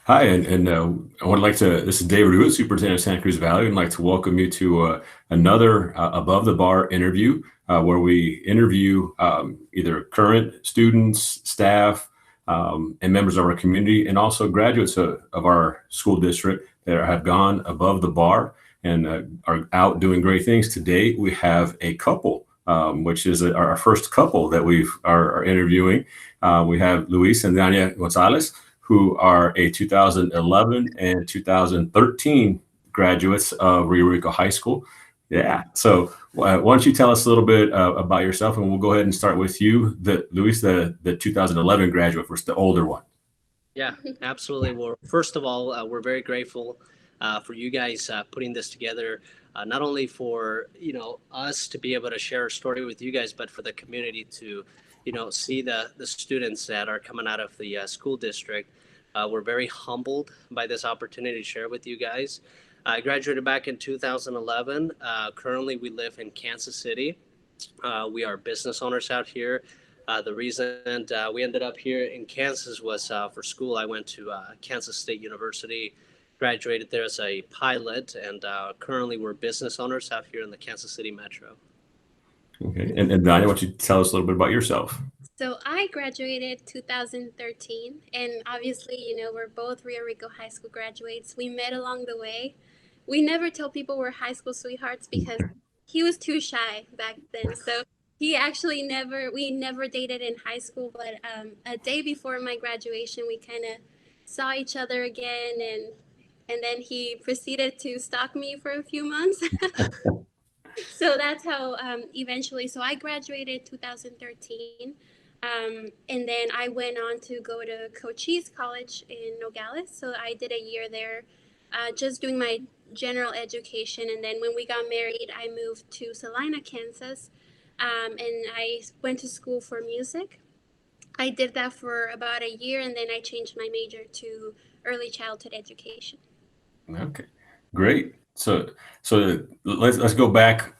Hi, and I would like to. This is David Wood, Superintendent of Santa Cruz Valley, and I'd like to welcome you to another Above the Bar interview where we interview either current students, staff, and members of our community, and also graduates of our school district that have gone above the bar and are out doing great things. Today, we have a couple, which is our first couple that are interviewing. We have Luis and Dania Gonzalez, who are a 2011 and 2013 graduates of Rio Rico High School. Yeah. So why don't you tell us a little bit about yourself, and we'll go ahead and start with you, Luis, the 2011 graduate, first, the older one. Yeah, absolutely. Well, first of all, we're very grateful for you guys putting this together. Not only for us to be able to share a story with you guys, but for the community to see the students that are coming out of the school district. We're very humbled by this opportunity to share with you guys. I graduated back in 2011. Currently, we live in Kansas City. We are business owners out here. The reason we ended up here in Kansas was for school. I went to Kansas State University, graduated there as a pilot, and currently we're business owners out here in the Kansas City metro. Okay. And Dania, why don't you tell us a little bit about yourself? So I graduated 2013, and obviously, we're both Rio Rico High School graduates. We met along the way. We never tell people we're high school sweethearts because he was too shy back then. So we never dated in high school, but a day before my graduation, we kind of saw each other again, and then he proceeded to stalk me for a few months. So that's how eventually. So I graduated 2013, and then I went on to go to Cochise College in Nogales. So I did a year there, just doing my general education. And then when we got married, I moved to Salina, Kansas, and I went to school for music. I did that for about a year, and then I changed my major to early childhood education. Okay, great. So let's go back.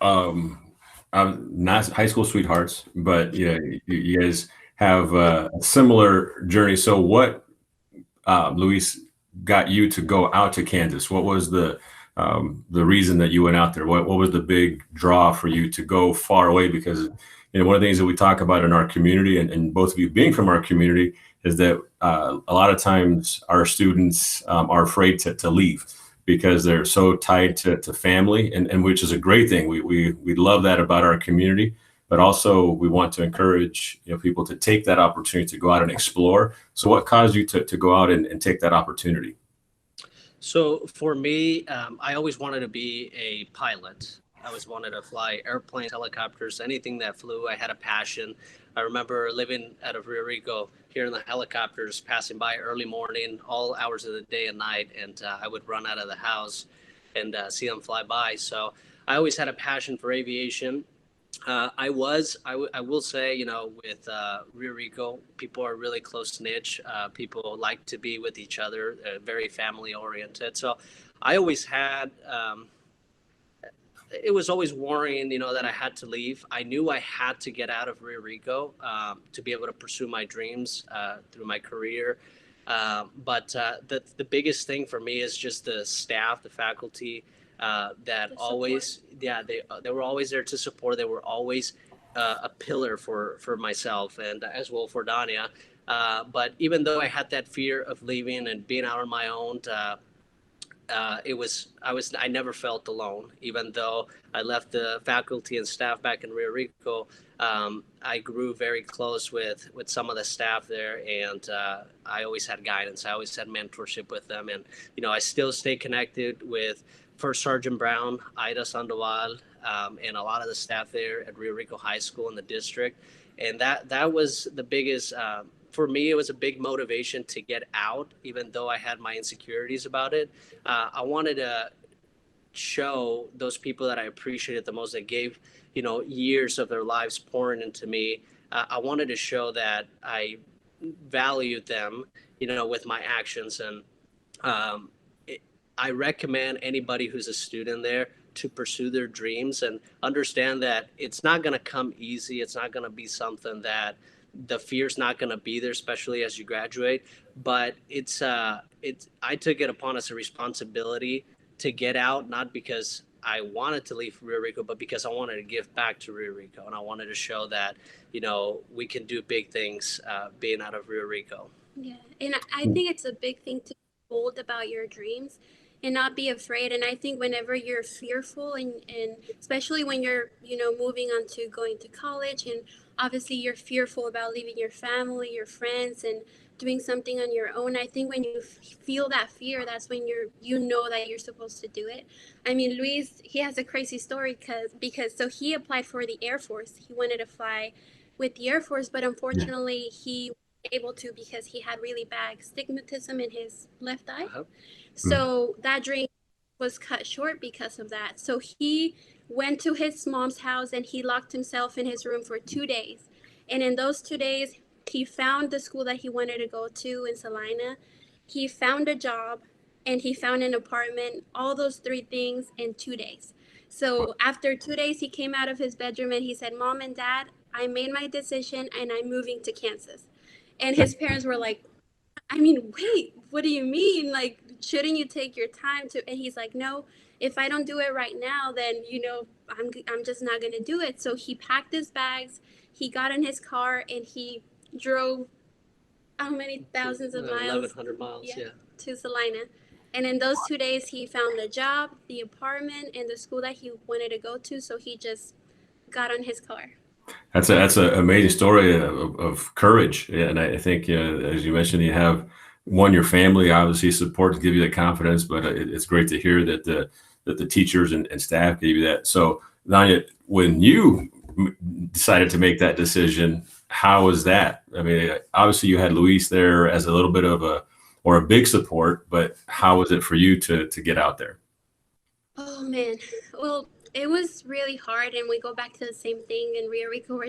Not high school sweethearts, but you guys have a similar journey. So what, Luis, got you to go out to Kansas? What was the reason that you went out there? What was the big draw for you to go far away? Because one of the things that we talk about in our community, and both of you being from our community, is that a lot of times our students are afraid to leave because they're so tied to family, and which is a great thing. We love that about our community, but also we want to encourage people to take that opportunity to go out and explore. So what caused you to go out and take that opportunity? So for me, I always wanted to be a pilot. I always wanted to fly airplanes, helicopters, anything that flew. I had a passion. I remember living out of Rio Rico, hearing the helicopters passing by early morning, all hours of the day and night, and I would run out of the house and see them fly by. So I always had a passion for aviation. I will say, with Rio Rico, people are really close knit. People like to be with each other, very family oriented. So I always had, it was always worrying, that I had to leave. I knew I had to get out of Rio Rico to be able to pursue my dreams through my career. But the biggest thing for me is just the staff, the faculty, that always, yeah, they were always there to support. They were always a pillar for myself and as well for Dania. But even though I had that fear of leaving and being out on my own, I never felt alone. Even though I left the faculty and staff back in Rio Rico, I grew very close with some of the staff there, and I always had guidance. I always had mentorship with them, and I still stay connected with First Sergeant Brown, Ida Sandoval, and a lot of the staff there at Rio Rico High School in the district, and that was the biggest. For me, it was a big motivation to get out, even though I had my insecurities about it. I wanted to show those people that I appreciated the most, that gave, years of their lives pouring into me. I wanted to show that I valued them, with my actions. And um, I recommend anybody who's a student there to pursue their dreams and understand that it's not going to come easy. It's not going to be something that the fear's not going to be there, especially as you graduate. But I took it upon as a responsibility to get out, not because I wanted to leave Rio Rico, but because I wanted to give back to Rio Rico, and I wanted to show that, you know, we can do big things being out of Rio Rico. Yeah, and I think it's a big thing to be bold about your dreams and not be afraid. And I think whenever you're fearful, and especially when you're, you know, moving on to going to college, and obviously you're fearful about leaving your family, your friends, and doing something on your own. I think when you feel that fear, that's when you know that you're supposed to do it. I mean, Luis, he has a crazy story because so he applied for the Air Force. He wanted to fly with the Air Force, but unfortunately he able to because he had really bad stigmatism in his left eye. So that dream was cut short because of that. So he went to his mom's house and he locked himself in his room for 2 days. And in those 2 days, he found the school that he wanted to go to in Salina. He found a job and he found an apartment, all those three things in 2 days. So after 2 days, he came out of his bedroom and he said, Mom and Dad, I made my decision and I'm moving to Kansas. And his parents were like, I mean, wait, what do you mean? Like, shouldn't you take your time to? And he's like, no, if I don't do it right now, then, you know, I'm just not going to do it. So he packed his bags, he got in his car, and he drove how many thousands of miles? 1,100 miles, yeah. To Salina. And in those 2 days, he found a job, the apartment, and the school that he wanted to go to. So he just got on his car. That's an amazing story of courage, and I think, as you mentioned, you have your family obviously support to give you the confidence, but it's great to hear that the teachers and staff gave you that. So, Dania, when you decided to make that decision, how was that? I mean, obviously you had Luis there as a little bit of a big support, but how was it for you to get out there? Oh man, well, it was really hard, and we go back to the same thing in Rio Rico.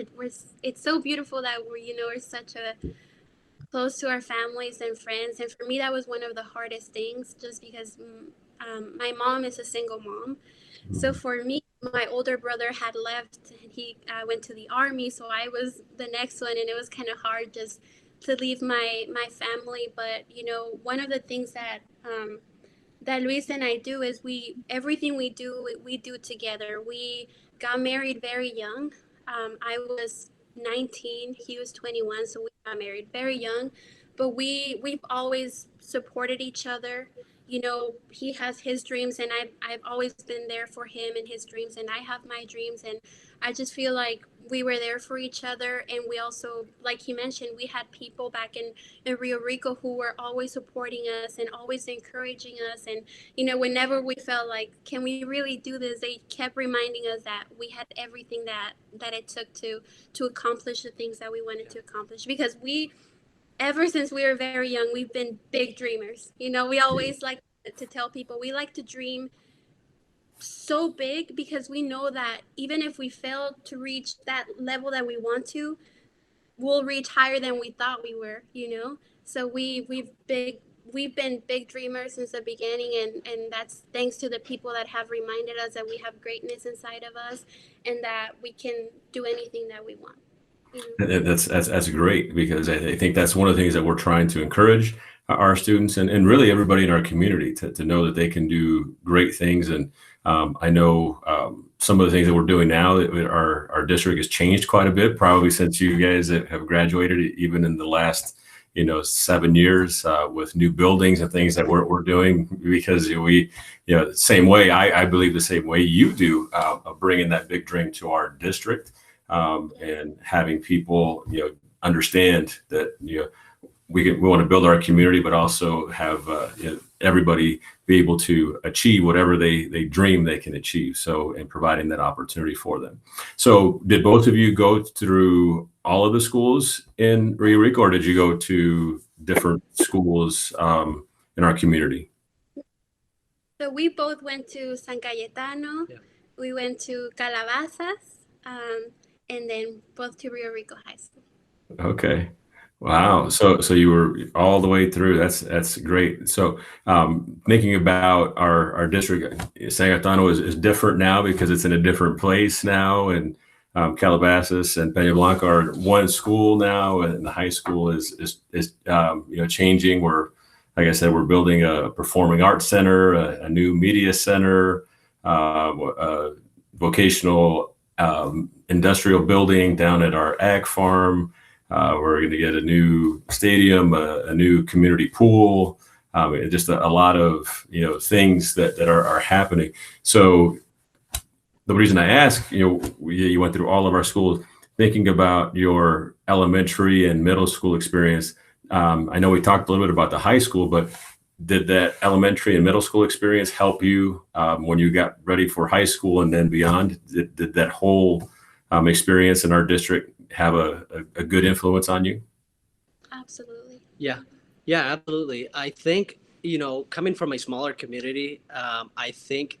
It's so beautiful that we're such a close to our families and friends, and for me that was one of the hardest things, just because my mom is a single mom. So for me, my older brother had left; he went to the army, so I was the next one, and it was kind of hard just to leave my family. But one of the things that Luis and I do is everything we do together. We got married very young. I was 19, he was 21, so we got married very young. But we've always supported each other. He has his dreams, and I've always been there for him and his dreams, and I have my dreams, and I just feel like we were there for each other. And we also, like he mentioned, we had people back in Rio Rico who were always supporting us and always encouraging us. And whenever we felt like, can we really do this, they kept reminding us that we had everything that it took to accomplish the things that we wanted to accomplish. Because ever since we were very young, we've been big dreamers. We always like to tell people we like to dream so big, because we know that even if we fail to reach that level that we want to, we'll reach higher than we thought we were. So we've been big dreamers since the beginning, and that's thanks to the people that have reminded us that we have greatness inside of us and that we can do anything that we want. That's great, because I think that's one of the things that we're trying to encourage our students and really everybody in our community to know that they can do great things. And I know some of the things that we're doing now, our district has changed quite a bit, probably since you guys have graduated, even in the last 7 years, with new buildings and things that we're doing, because same way, I believe the same way you do, bringing that big dream to our district. And having people, understand that, we want to build our community, but also have everybody be able to achieve whatever they dream they can achieve. So, and providing that opportunity for them. So, did both of you go through all of the schools in Rio Rico, or did you go to different schools in our community? So we both went to San Cayetano. Yeah. We went to Calabazas. And then both to Rio Rico High School. Okay. Wow. So you were all the way through. That's great. So thinking about our district, San Cayetano is different now because it's in a different place now. And Calabasas and Peña Blanca are one school now, and the high school is changing. We're, like I said, we're building a performing arts center, a new media center, a vocational industrial building down at our ag farm. We're going to get a new stadium, a new community pool, just a lot of things that are happening. So the reason I ask, you went through all of our schools, thinking about your elementary and middle school experience. I know we talked a little bit about the high school, but did that elementary and middle school experience help you when you got ready for high school and then beyond? Did that whole experience in our district have a good influence on you? Absolutely. Yeah, absolutely. I think, coming from a smaller community, I think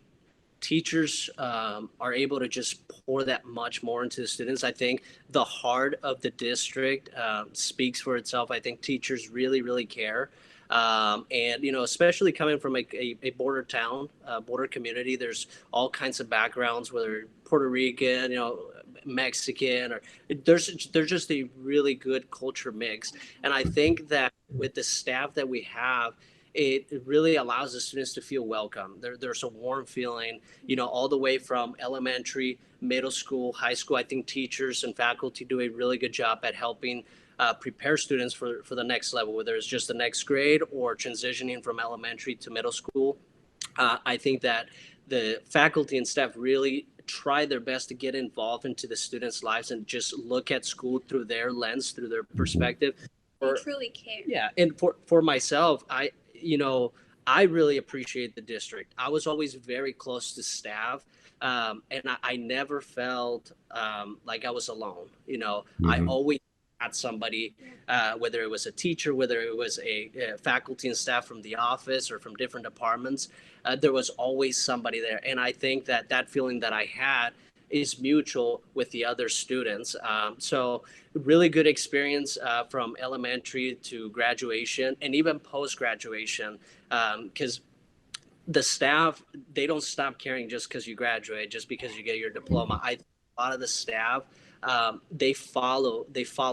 teachers are able to just pour that much more into the students. I think the heart of the district speaks for itself. I think teachers really, really care. And, especially coming from a border town, border community, there's all kinds of backgrounds, whether Puerto Rican, Mexican, or there's just a really good culture mix. And I think that with the staff that we have, it really allows the students to feel welcome. There's a warm feeling, all the way from elementary, middle school, high school. I think teachers and faculty do a really good job at helping prepare students for the next level, whether it's just the next grade or transitioning from elementary to middle school. I think that the faculty and staff really try their best to get involved into the students' lives and just look at school through their lens, through their perspective. They truly care. Yeah, and for myself, I really appreciate the district. I was always very close to staff, and I never felt like I was alone. I always had somebody, whether it was a teacher, whether it was a faculty and staff from the office or from different departments, there was always somebody there. And I think that feeling that I had is mutual with the other students. So really good experience from elementary to graduation and even post-graduation, because the staff, they don't stop caring just because you graduate, just because you get your diploma. A lot of the staff, they follow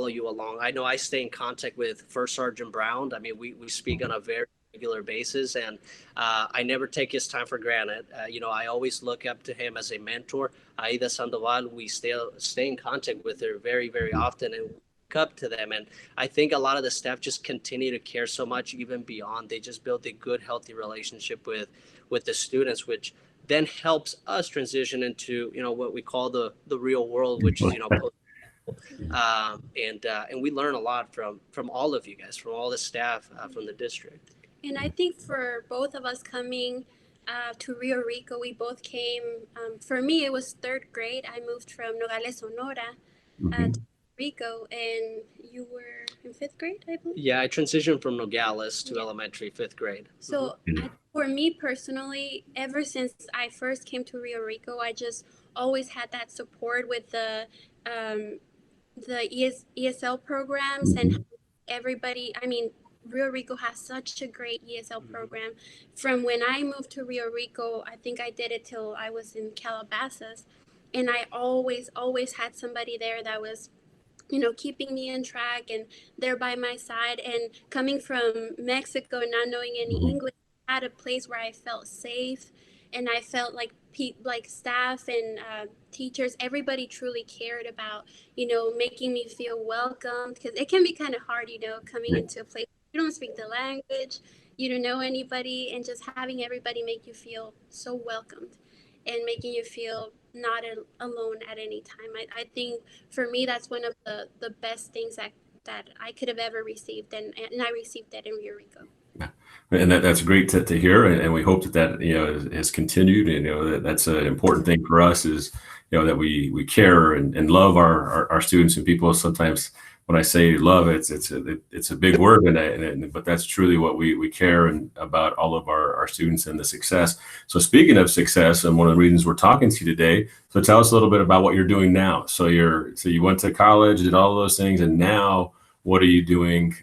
you along. I know I stay in contact with First Sergeant Brown. I mean, we speak on a very regular basis, and I never take his time for granted. I always look up to him as a mentor. Aida Sandoval, we stay in contact with her very, very often and look up to them. And I think a lot of the staff just continue to care so much, even beyond. They just build a good, healthy relationship with the students, which then helps us transition into what we call the real world, which is and we learn a lot from all of you guys, from all the staff from the district. And I think for both of us coming to Rio Rico, we both came, for me, it was third grade. I moved from Nogales, Sonora to Rico, and you were in fifth grade, I believe? Yeah, I transitioned from Nogales to elementary, fifth grade. So for me personally, ever since I first came to Rio Rico, I just always had that support with the ESL programs and everybody. I mean, Rio Rico has such a great ESL program. From when I moved to Rio Rico, I think I did it till I was in Calabasas, and I always had somebody there that was keeping me in track and there by my side. And coming from Mexico, not knowing any English, I had a place where I felt safe, and I felt like staff and teachers, everybody truly cared about, making me feel welcome, because it can be kind of hard, coming into a place you don't speak the language, you don't know anybody, and just having everybody make you feel so welcomed and making you feel not alone at any time. I think for me, that's one of the best things that I could have ever received, and I received that in Rio Rico. And that's great to hear, and we hope that has continued. And that's an important thing for us is that we care and love our students and people. Sometimes when I say love, it's a big word, but that's truly what we care about all of our students and the success. So speaking of success, and one of the reasons we're talking to you today, so tell us a little bit about what you're doing now. So you went to college, did all of those things, and now what are you doing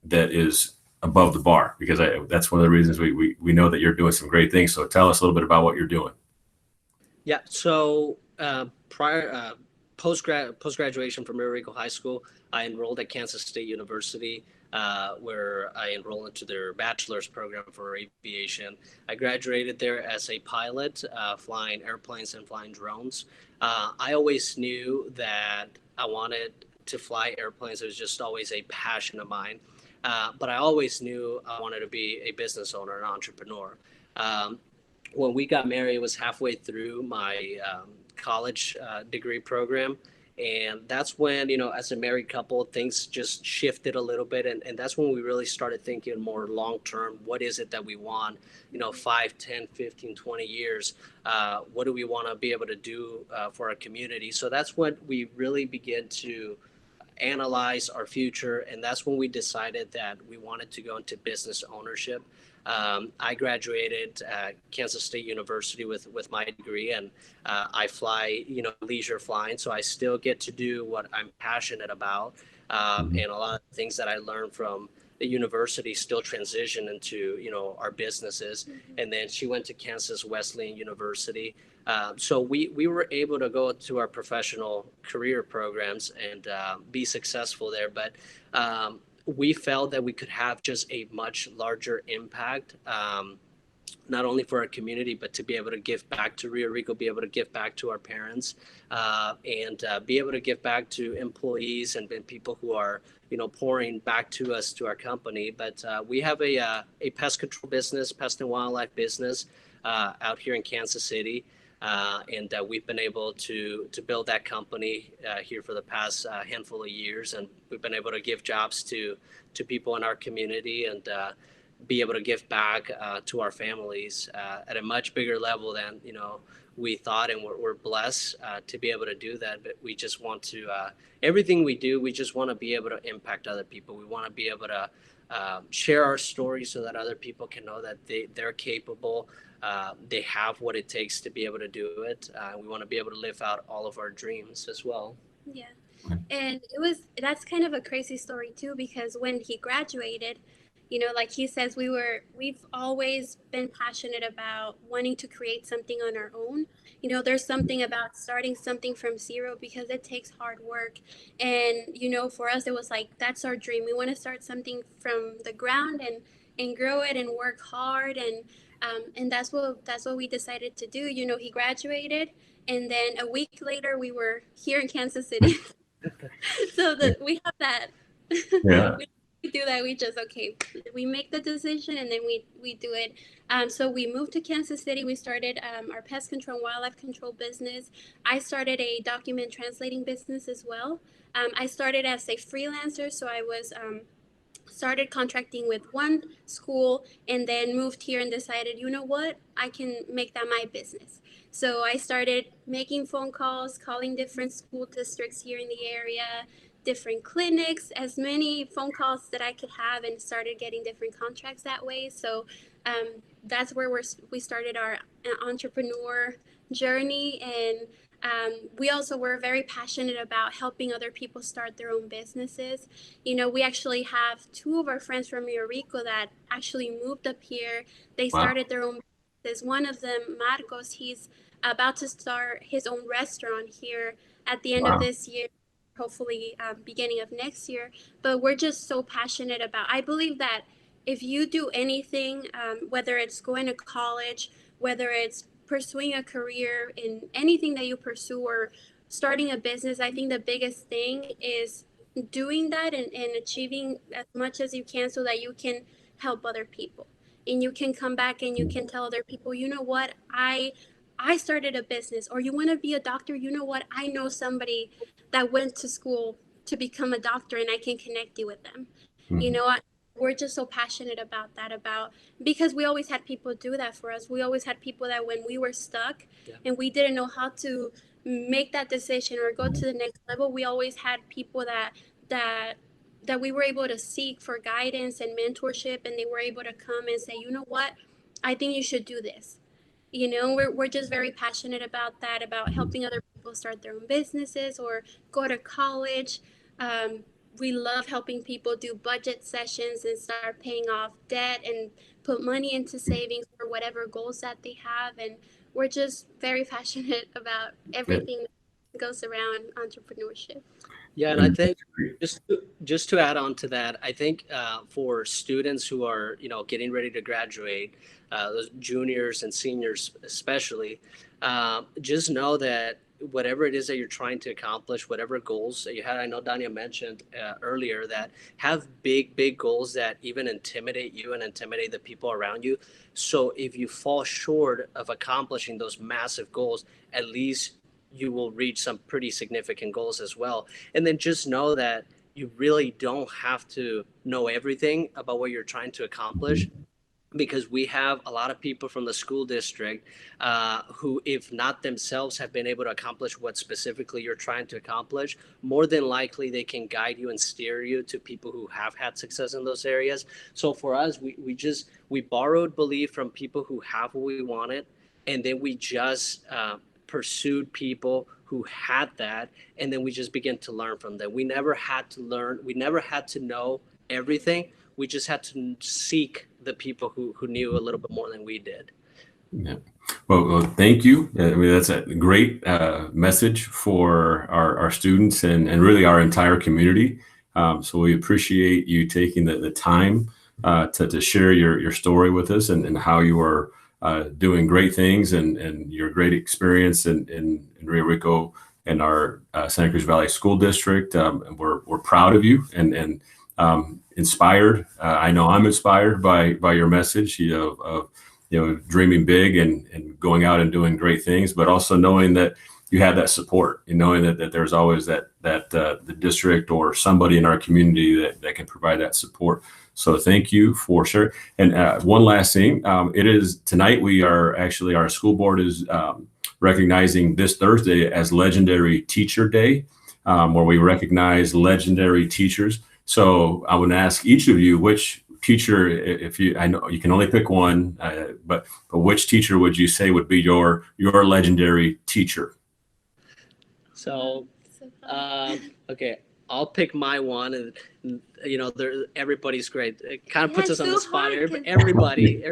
that is above the bar? Because that's one of the reasons we know that you're doing some great things. So tell us a little bit about what you're doing. Yeah. So prior post graduation from Rio Rico High School, I enrolled at Kansas State University, where I enrolled into their bachelor's program for aviation. I graduated there as a pilot, flying airplanes and flying drones. I always knew that I wanted to fly airplanes. It was just always a passion of mine. But I always knew I wanted to be a business owner, an entrepreneur. Um, when we got married, it was halfway through my college degree program. And that's when, as a married couple, things just shifted a little bit. And that's when we really started thinking more long term. What is it that we want, 5, 10, 15, 20 years? What do we want to be able to do for our community? So that's when we really began to analyze our future, and that's when we decided that we wanted to go into business ownership. I graduated Kansas State University with my degree, and I fly, leisure flying, so I still get to do what I'm passionate about, and a lot of things that I learned from the university still transition into our businesses. And then she went to Kansas Wesleyan University. So we were able to go to our professional career programs and be successful there. But we felt that we could have just a much larger impact, not only for our community, but to be able to give back to Rio Rico, be able to give back to our parents, and be able to give back to employees and people who are, pouring back to us, to our company. But we have a pest control business, pest and wildlife business out here in Kansas City. And we've been able to build that company here for the past handful of years, and we've been able to give jobs to people in our community, and be able to give back to our families at a much bigger level than we thought. And we're blessed to be able to do that. But we just want to everything we do, we just want to be able to impact other people. We want to be able to share our story so that other people can know that they're capable. They have what it takes to be able to do it. We want to be able to live out all of our dreams as well. Yeah. And that's kind of a crazy story too, because when he graduated, like he says, we've always been passionate about wanting to create something on our own. There's something about starting something from zero, because it takes hard work. And, for us, it was like, that's our dream. We want to start something from the ground and grow it and work hard. And that's what we decided to do. He graduated, and then a week later we were here in Kansas City. So we have that. Yeah. we do that. We just, okay, we make the decision, and then we do it. So we moved to Kansas City. We started our pest control and wildlife control business. I started a document translating business as well. I started as a freelancer, so I was started contracting with one school, and then moved here and decided, what, I can make that my business. So I started making phone calls, calling different school districts here in the area, different clinics, as many phone calls that I could have, and started getting different contracts that way. So that's where we started our entrepreneur journey. And we also were very passionate about helping other people start their own businesses. We actually have two of our friends from Rio Rico that actually moved up here. They started their own business. One of them, Marcos, he's about to start his own restaurant here at the end of this year, hopefully beginning of next year. But we're just so passionate about, I believe that if you do anything, whether it's going to college, whether it's pursuing a career in anything that you pursue, or starting a business, I think the biggest thing is doing that and achieving as much as you can, so that you can help other people, and you can come back and you can tell other people, what, I started a business. Or you want to be a doctor, what, I know somebody that went to school to become a doctor, and I can connect you with them. We're just so passionate about that, because we always had people do that for us. We always had people that when we were stuck and we didn't know how to make that decision or go to the next level, we always had people that we were able to seek for guidance and mentorship, and they were able to come and say, what, I think you should do this. We're just very passionate about that, about helping other people start their own businesses or go to college. We love helping people do budget sessions and start paying off debt and put money into savings for whatever goals that they have. And we're just very passionate about everything. goes around entrepreneurship. Yeah, and I think just to add on to that, I think for students who are getting ready to graduate, those juniors and seniors especially, just know that whatever it is that you're trying to accomplish, whatever goals that you had, I know Dania mentioned earlier that have big goals that even intimidate you and intimidate the people around you. So if you fall short of accomplishing those massive goals, at least you will reach some pretty significant goals as well. And then just know that you really don't have to know everything about what you're trying to accomplish, because we have a lot of people from the school district who, if not themselves, have been able to accomplish what specifically you're trying to accomplish. More than likely, they can guide you and steer you to people who have had success in those areas. So for us, we borrowed belief from people who have what we wanted, and then we just pursued people who had that, and then we just began to learn from them. We never had to learn. We never had to know everything. We just had to seek the people who knew a little bit more than we did. Yeah. Well, thank you. I mean, that's a great message for our students and really our entire community. So we appreciate you taking the time to share your story with us and how you are doing great things and your great experience in Rio Rico and our Santa Cruz Valley School District. And we're proud of you and inspired. I know I'm inspired by your message, of dreaming big and going out and doing great things, but also knowing that you have that support and knowing that there's always that the district or somebody in our community that can provide that support. So thank you for sharing. And one last thing, it is tonight our school board is recognizing this Thursday as Legendary Teacher Day, where we recognize legendary teachers. So I would ask each of you, which teacher, I know you can only pick one, but which teacher would you say would be your legendary teacher? So, okay, I'll pick my one, and everybody's great. It kind of puts us on the spot here, but everybody,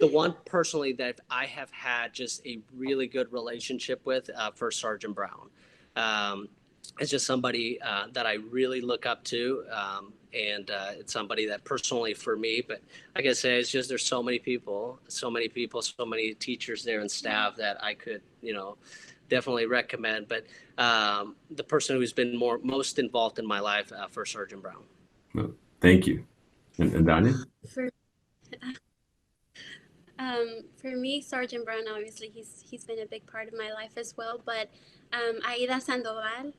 the one personally that I have had just a really good relationship with, First Sergeant Brown. It's just somebody that I really look up to, and it's somebody that personally for me, but like I say, it's just there's so many people, so many teachers there and staff that I could, definitely recommend. But the person who's been most involved in my life, First Sergeant Brown. Well, thank you. And Dania? For me, Sergeant Brown, obviously, he's been a big part of my life as well. But Aida Sandoval,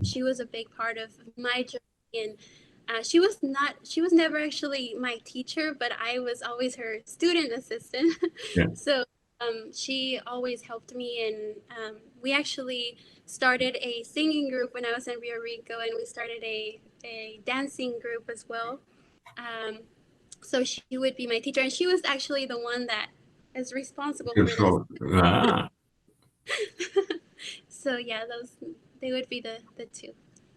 she was a big part of my journey, and she was never actually my teacher, but I was always her student assistant. Yeah. So she always helped me, and we actually started a singing group when I was in Rio Rico, and we started a dancing group as well. So she would be my teacher, and she was actually the one that is responsible for this. Ah. So yeah, they would be the two.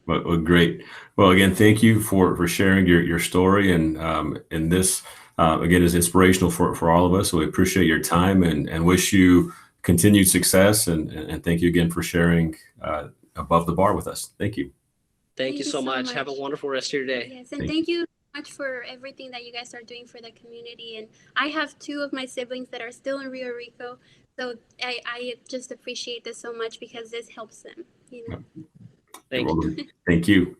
Well, great. Well, again, thank you for sharing your story, and this again is inspirational for all of us. So we appreciate your time and wish you continued success, and thank you again for sharing Above the Bar with us. Thank you. Thank you so much. Have a wonderful rest of your day. Yes, and thank you much for everything that you guys are doing for the community. And I have two of my siblings that are still in Rio Rico, so I just appreciate this so much because this helps them. Thank you. Thank you.